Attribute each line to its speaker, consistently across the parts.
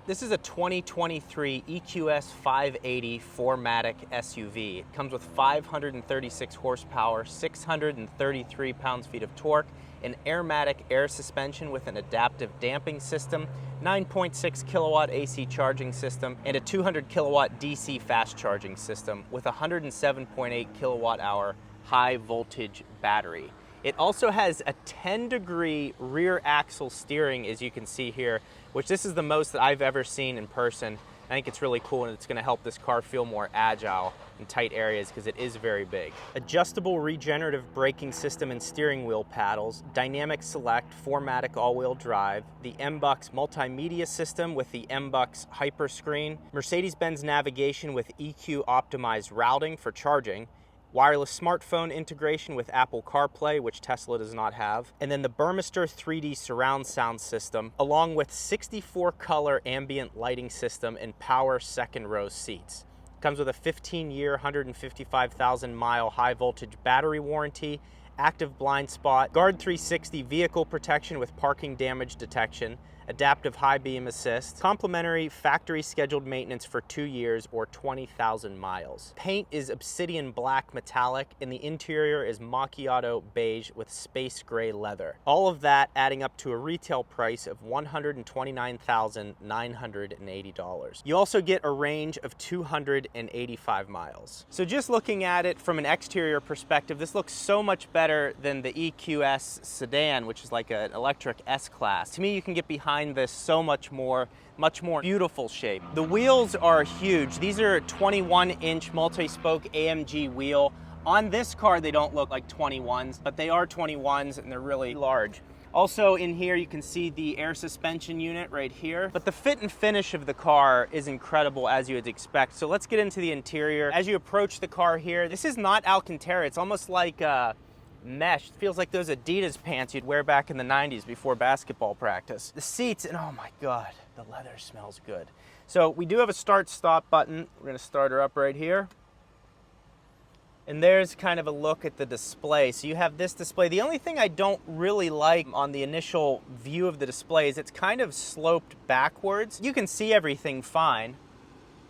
Speaker 1: This is a 2023 EQS 580 4MATIC SUV. It comes with 536 horsepower, 633 pounds-feet of torque, an Airmatic air suspension with an adaptive damping system, 9.6 kilowatt AC charging system, and a 200 kilowatt DC fast charging system with a 107.8 kilowatt hour high voltage battery. It also has a 10-degree rear axle steering, as you can see here, which this is the most that I've ever seen in person. I think it's really cool, and it's going to help this car feel more agile in tight areas because it is very big. Adjustable regenerative braking system and steering wheel paddles, dynamic select 4MATIC all-wheel drive, the MBUX multimedia system with the MBUX hyper screen, Mercedes-Benz navigation with EQ optimized routing for charging, wireless smartphone integration with Apple CarPlay, which Tesla does not have, and then the Burmester 3D surround sound system, along with 64 color ambient lighting system and power second row seats. Comes with a 15-year, 155,000 mile high voltage battery warranty, active blind spot, Guard 360 vehicle protection with parking damage detection, adaptive high beam assist, complimentary factory scheduled maintenance for 2 years or 20,000 miles. Paint is obsidian black metallic, and the interior is macchiato beige with space gray leather. All of that adding up to a retail price of $129,980. You also get a range of 285 miles. So just looking at it from an exterior perspective, this looks so much better than the EQS sedan, which is like an electric S-Class. To me, you can get behind this so much more beautiful shape. The wheels are huge. These are 21-inch multi-spoke AMG wheel. On this car, they don't look like 21s, but they are 21s and they're really large. Also in here, you can see the air suspension unit right here. But the fit and finish of the car is incredible, as you would expect. So let's get into the interior. As you approach the car here, this is not Alcantara. It's almost like mesh. It feels like those Adidas pants you'd wear back in the 90s before basketball practice. The seats, and oh my God, the leather smells good. So we do have a start-stop button. We're gonna start her up right here. And there's kind of a look at the display. So you have this display. The only thing I don't really like on the initial view of the display is it's kind of sloped backwards. You can see everything fine,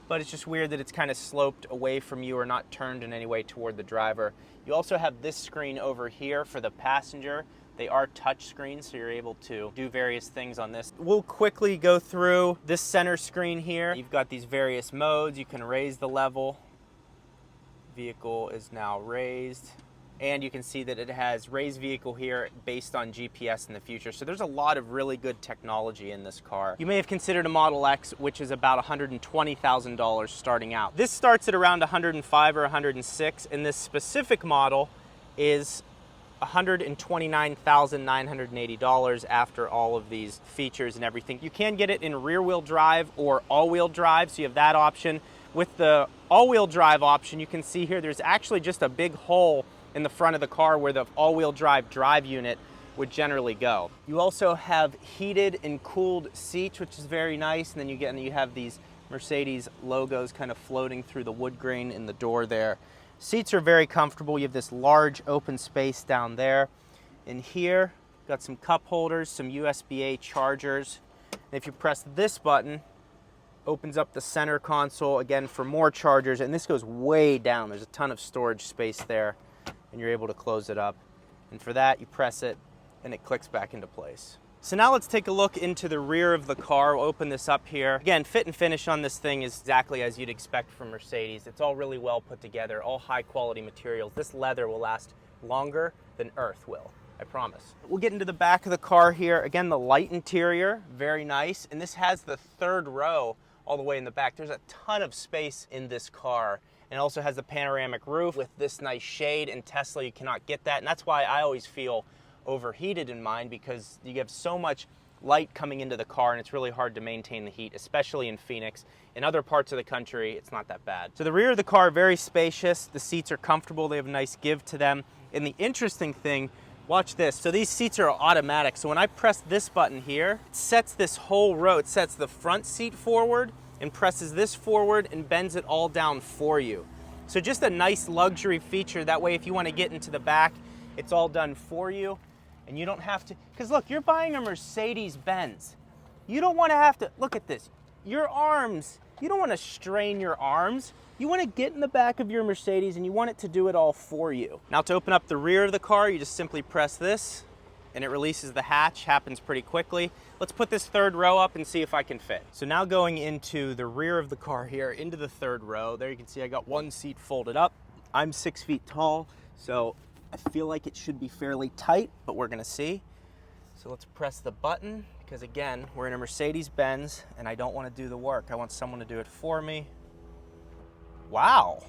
Speaker 1: but it's just weird that it's kind of sloped away from you or not turned in any way toward the driver. You also have this screen over here for the passenger. They are touch screens, so you're able to do various things on this. We'll quickly go through this center screen here. You've got these various modes. You can raise the level. Vehicle is now raised. And you can see that it has raised vehicle here based on GPS in the future. So there's a lot of really good technology in this car. You may have considered a Model X, which is about $120,000 starting out. This starts at around $105,000 or $106,000, and this specific model is $129,980 after all of these features and everything. You can get it in rear-wheel drive or all-wheel drive, so you have that option. With the all-wheel drive option, you can see here there's actually just a big hole in the front of the car where the all-wheel drive unit would generally go. You also have heated and cooled seats, which is very nice, and then you have these Mercedes logos kind of floating through the wood grain in the door there. Seats are very comfortable. You have this large open space down there. In here, got some cup holders, some USB-A chargers. And if you press this button, opens up the center console again for more chargers, and this goes way down. There's a ton of storage space there, and you're able to close it up. And for that, you press it and it clicks back into place. So now let's take a look into the rear of the car. We'll open this up here. Again, fit and finish on this thing is exactly as you'd expect from Mercedes. It's all really well put together, all high quality materials. This leather will last longer than Earth will, I promise. We'll get into the back of the car here. Again, the light interior, very nice. And this has the third row all the way in the back. There's a ton of space in this car. And it also has the panoramic roof with this nice shade. In Tesla, you cannot get that. And that's why I always feel overheated in mine, because you have so much light coming into the car and it's really hard to maintain the heat, especially in Phoenix. In other parts of the country, it's not that bad. So the rear of the car, very spacious. The seats are comfortable. They have a nice give to them. And the interesting thing, watch this. So these seats are automatic. So when I press this button here, it sets this whole row. It sets the front seat forward and presses this forward and bends it all down for you. So just a nice luxury feature. That way, if you want to get into the back, it's all done for you. And you don't have to, because look, you're buying a Mercedes-Benz. You don't want to have to, look at this. your arms, you don't want to strain your arms. You want to get in the back of your Mercedes and you want it to do it all for you. Now to open up the rear of the car, you just simply press this and it releases the hatch. Happens pretty quickly. Let's put this third row up and see if I can fit. So now going into the rear of the car here, into the third row, there you can see I got one seat folded up. I'm 6 feet tall, so I feel like it should be fairly tight, but we're gonna see. So let's press the button, because again, we're in a Mercedes-Benz and I don't wanna do the work. I want someone to do it for me. Wow,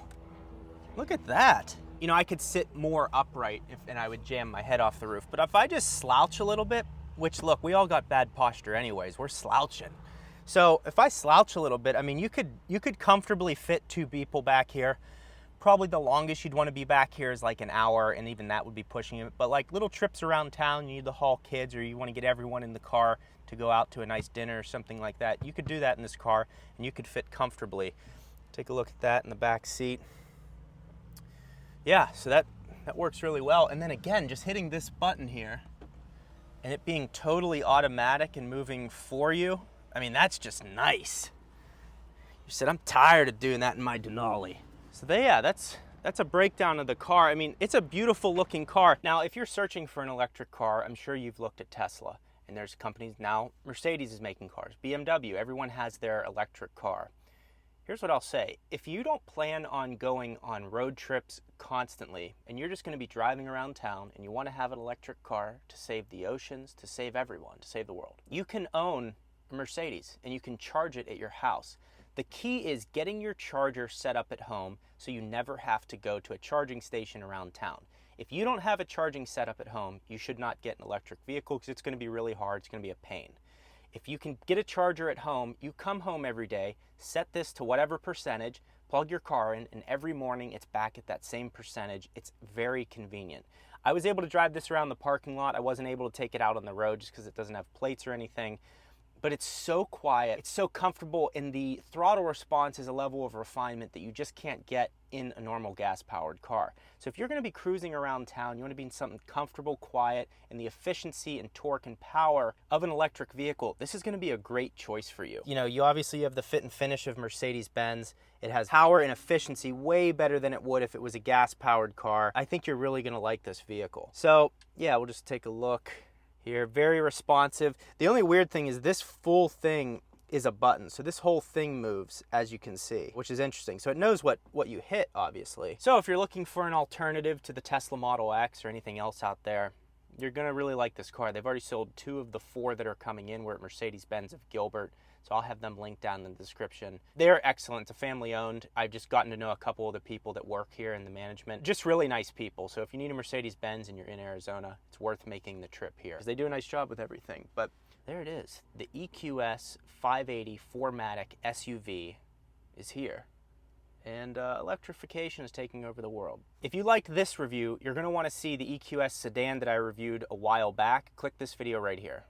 Speaker 1: look at that. You know, I could sit more upright and I would jam my head off the roof, but if I just slouch a little bit, which look, we all got bad posture anyways, we're slouching. So if I slouch a little bit, I mean, you could comfortably fit two people back here. Probably the longest you'd want to be back here is like an hour, and even that would be pushing it. But like little trips around town, you need to haul kids, or you want to get everyone in the car to go out to a nice dinner or something like that. You could do that in this car, and you could fit comfortably. Take a look at that in the back seat. Yeah, so that works really well. And then again, just hitting this button here, and it being totally automatic and moving for you, I mean, that's just nice. You said, I'm tired of doing that in my Denali. So yeah, that's a breakdown of the car. I mean, it's a beautiful looking car. Now, if you're searching for an electric car, I'm sure you've looked at Tesla, and there's companies now, Mercedes is making cars, BMW, everyone has their electric car. Here's what I'll say. If you don't plan on going on road trips constantly, and you're just gonna be driving around town, and you wanna have an electric car to save the oceans, to save everyone, to save the world, you can own a Mercedes, and you can charge it at your house. The key is getting your charger set up at home so you never have to go to a charging station around town. If you don't have a charging setup at home, you should not get an electric vehicle because it's gonna be really hard, it's gonna be a pain. If you can get a charger at home, you come home every day, set this to whatever percentage, plug your car in, and every morning it's back at that same percentage. It's very convenient. I was able to drive this around the parking lot. I wasn't able to take it out on the road just because it doesn't have plates or anything. But it's so quiet, it's so comfortable, and the throttle response is a level of refinement that you just can't get in a normal gas-powered car. So if you're gonna be cruising around town, you wanna be in something comfortable, quiet, and the efficiency and torque and power of an electric vehicle, this is gonna be a great choice for you. You know, you obviously have the fit and finish of Mercedes-Benz. It has power and efficiency way better than it would if it was a gas-powered car. I think you're really gonna like this vehicle. So yeah, we'll just take a look here. Very responsive. The only weird thing is this full thing is a button. So this whole thing moves, as you can see, which is interesting. So it knows what you hit, obviously. So if you're looking for an alternative to the Tesla Model X or anything else out there, you're gonna really like this car. They've already sold 2 of the 4 that are coming in. We're at Mercedes-Benz of Gilbert. So I'll have them linked down in the description. They're excellent. It's a family owned. I've just gotten to know a couple of the people that work here in the management. Just really nice people. So if you need a Mercedes-Benz and you're in Arizona, it's worth making the trip here, because they do a nice job with everything. But there it is. The EQS 580 4MATIC SUV is here. And electrification is taking over the world. If you liked this review, you're gonna wanna see the EQS sedan that I reviewed a while back. Click this video right here.